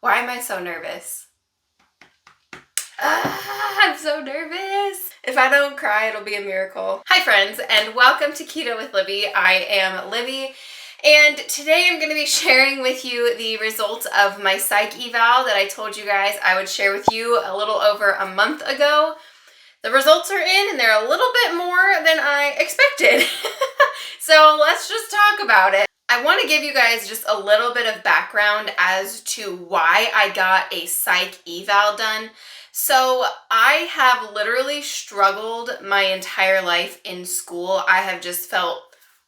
Why am I so nervous? I'm so nervous. If I don't cry, it'll be a miracle. Hi friends, and welcome to Keto with Libby. I am Libby, and today I'm going to be sharing with you the results of my psych eval that I told you guys I would share with you a little over a month ago. The results are in, and they're a little bit more than I expected. So let's just talk about it. I want to give you guys just a little bit of background as to why I got a psych eval done. So I have literally struggled my entire life in school. I have just felt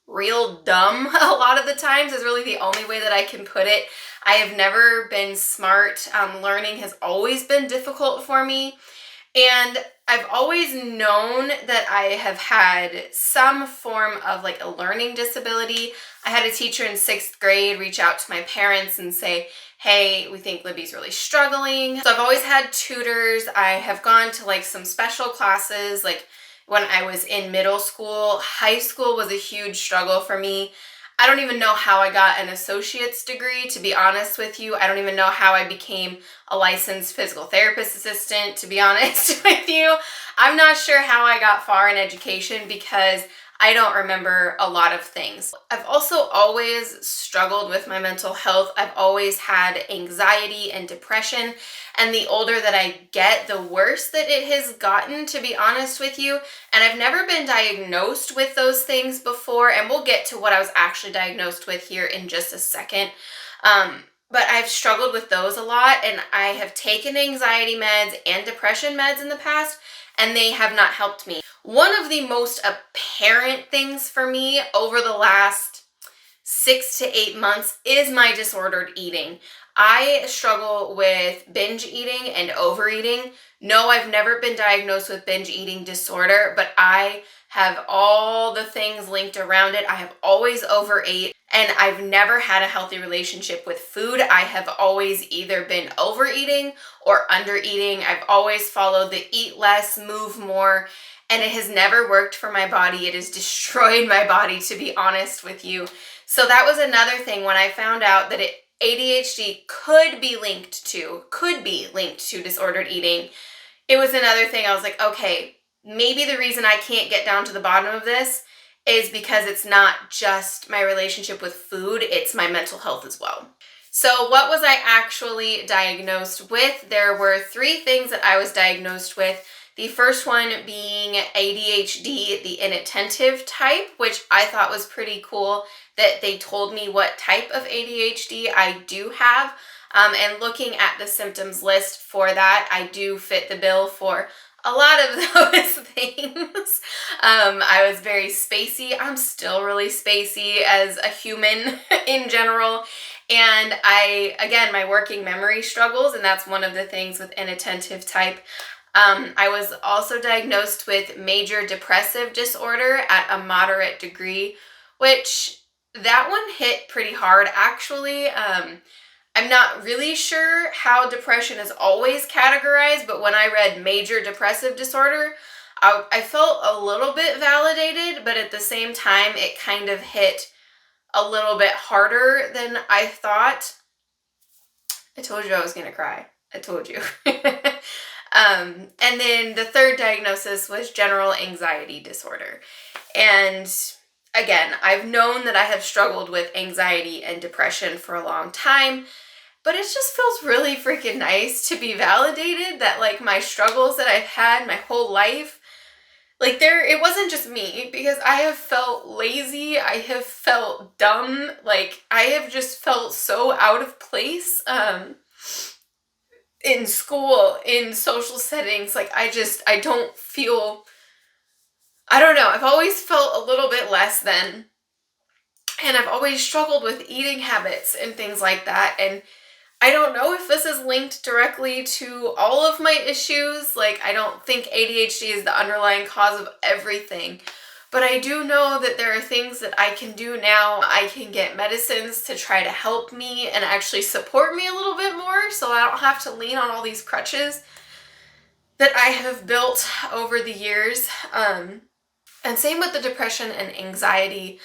real dumb a lot of the times is really the only way that I can put it. I have never been smart. Learning has always been difficult for me. And I've always known that I have had some form of like a learning disability. I had a teacher in 6th grade reach out to my parents and say, hey, we think Libby's really struggling. So I've always had tutors. I have gone to like some special classes, like when I was in middle school. High school was a huge struggle for me. I don't even know how I got an associate's degree, to be honest with you. I don't even know how I became a licensed physical therapist assistant, to be honest with you. I'm not sure how I got far in education because I don't remember a lot of things. I've also always struggled with my mental health. I've always had anxiety and depression, and the older that I get, the worse that it has gotten, to be honest with you. And I've never been diagnosed with those things before, and we'll get to what I was actually diagnosed with here in just a second. But I've struggled with those a lot, and I have taken anxiety meds and depression meds in the past, and they have not helped me. One of the most apparent things for me over the last 6 to 8 months is my disordered eating. I struggle with binge eating and overeating. No, I've never been diagnosed with binge eating disorder, but I have all the things linked around it. I have always overate, and I've never had a healthy relationship with food. I have always either been overeating or undereating. I've always followed the eat less, move more, and it has never worked for my body. It has destroyed my body, to be honest with you. So that was another thing when I found out that ADHD could be linked to disordered eating. It was another thing. I was like, okay, maybe the reason I can't get down to the bottom of this is because it's not just my relationship with food, it's my mental health as well. So what was I actually diagnosed with? There were 3 things that I was diagnosed with. The first one being ADHD, the inattentive type, which I thought was pretty cool that they told me what type of ADHD I do have. And looking at the symptoms list for that, I do fit the bill for a lot of those things. I was very spacey. I'm still really spacey as a human in general. And again, my working memory struggles, and that's one of the things with inattentive type. I was also diagnosed with major depressive disorder at a moderate degree, which that one hit pretty hard, actually. I'm not really sure how depression is always categorized, but when I read major depressive disorder, I felt a little bit validated, but at the same time, it kind of hit a little bit harder than I thought. I told you I was going to cry. I told you. And then the third diagnosis was general anxiety disorder. And again, I've known that I have struggled with anxiety and depression for a long time, but it just feels really freaking nice to be validated that like my struggles that I've had my whole life, like it wasn't just me, because I have felt lazy, I have felt dumb, like I have just felt so out of place, in school, in social settings. Like I don't feel, I don't know, I've always felt a little bit less than, and I've always struggled with eating habits and things like that, and I don't know if this is linked directly to all of my issues. Like I don't think ADHD is the underlying cause of everything, but I do know that there are things that I can do now. I can get medicines to try to help me and actually support me a little bit more, so I don't have to lean on all these crutches that I have built over the years. And same with the depression and anxiety.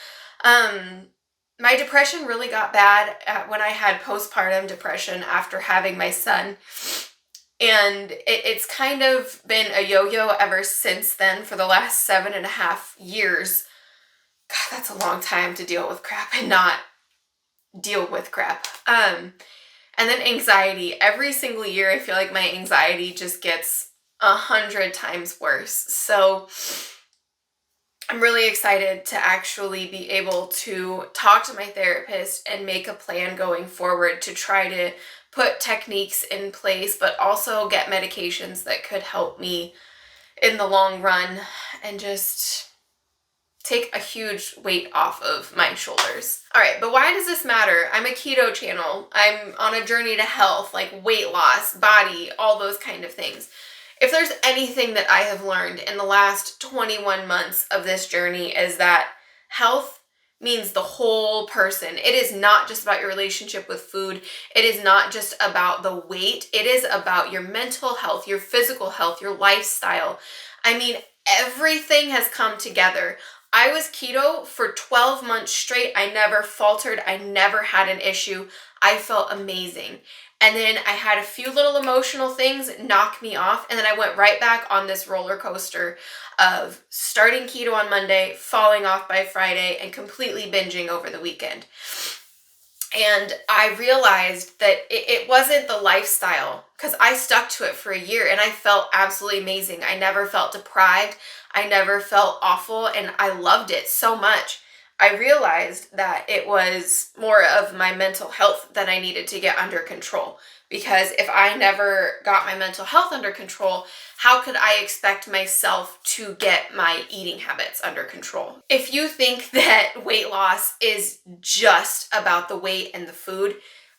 my depression really got bad when I had postpartum depression after having my son. And it's kind of been a yo-yo ever since then for the last 7.5 years. God, that's a long time to deal with crap and not deal with crap. And then anxiety. Every single year, I feel like my anxiety just gets 100 times worse. So I'm really excited to actually be able to talk to my therapist and make a plan going forward to try to put techniques in place, but also get medications that could help me in the long run and just take a huge weight off of my shoulders. All right, but why does this matter? I'm a keto channel. I'm on a journey to health, like weight loss, body, all those kind of things. If there's anything that I have learned in the last 21 months of this journey is that health means the whole person. It is not just about your relationship with food. It is not just about the weight. It is about your mental health, your physical health, your lifestyle. I mean, everything has come together. I was keto for 12 months straight. I never faltered. I never had an issue. I felt amazing. And then I had a few little emotional things knock me off. And then I went right back on this roller coaster of starting keto on Monday, falling off by Friday, and completely binging over the weekend. And I realized that it wasn't the lifestyle, because I stuck to it for a year and I felt absolutely amazing. I never felt deprived. I never felt awful, and I loved it so much. I realized that it was more of my mental health that I needed to get under control. Because if I never got my mental health under control, how could I expect myself to get my eating habits under control? If you think that weight loss is just about the weight and the food,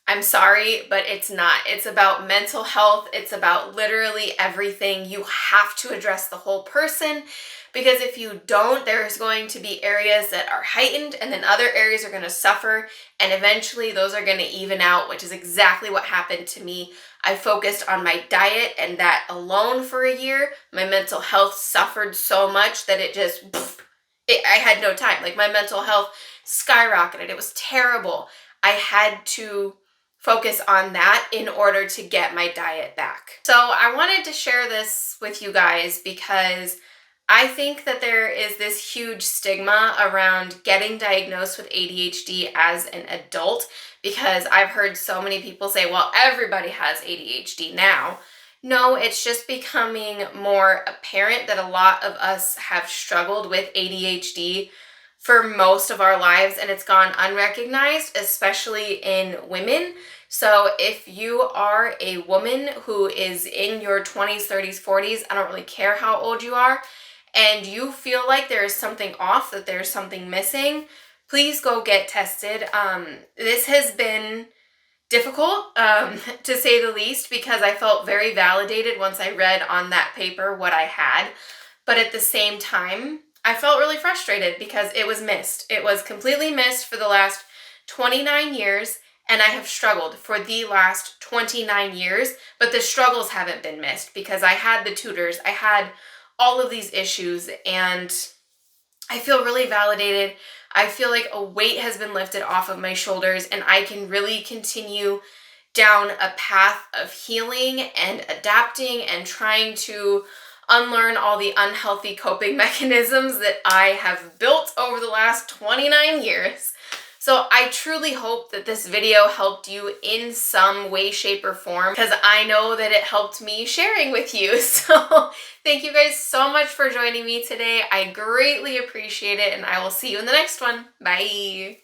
I'm sorry, but it's not. It's about mental health. It's about literally everything. You have to address the whole person, because if you don't, there's going to be areas that are heightened and then other areas are going to suffer, and eventually those are going to even out, which is exactly what happened to me. I focused on my diet, and that alone for a year, my mental health suffered so much that I had no time. Like, my mental health skyrocketed. It was terrible. I had to focus on that in order to get my diet back. So I wanted to share this with you guys because I think that there is this huge stigma around getting diagnosed with ADHD as an adult, because I've heard so many people say, well, everybody has ADHD now. No, it's just becoming more apparent that a lot of us have struggled with ADHD for most of our lives, and it's gone unrecognized, especially in women. So if you are a woman who is in your 20s, 30s, 40s, I don't really care how old you are, and you feel like there is something off, that there's something missing, please go get tested. This has been difficult, to say the least, because I felt very validated once I read on that paper what I had. But at the same time, I felt really frustrated because it was missed. It was completely missed for the last 29 years, and I have struggled for the last 29 years, but the struggles haven't been missed because I had the tutors, I had all of these issues, and I feel really validated. I feel like a weight has been lifted off of my shoulders, and I can really continue down a path of healing and adapting and trying to unlearn all the unhealthy coping mechanisms that I have built over the last 29 years. So I truly hope that this video helped you in some way, shape, or form, because I know that it helped me sharing with you. So thank you guys so much for joining me today. I greatly appreciate it, and I will see you in the next one. Bye.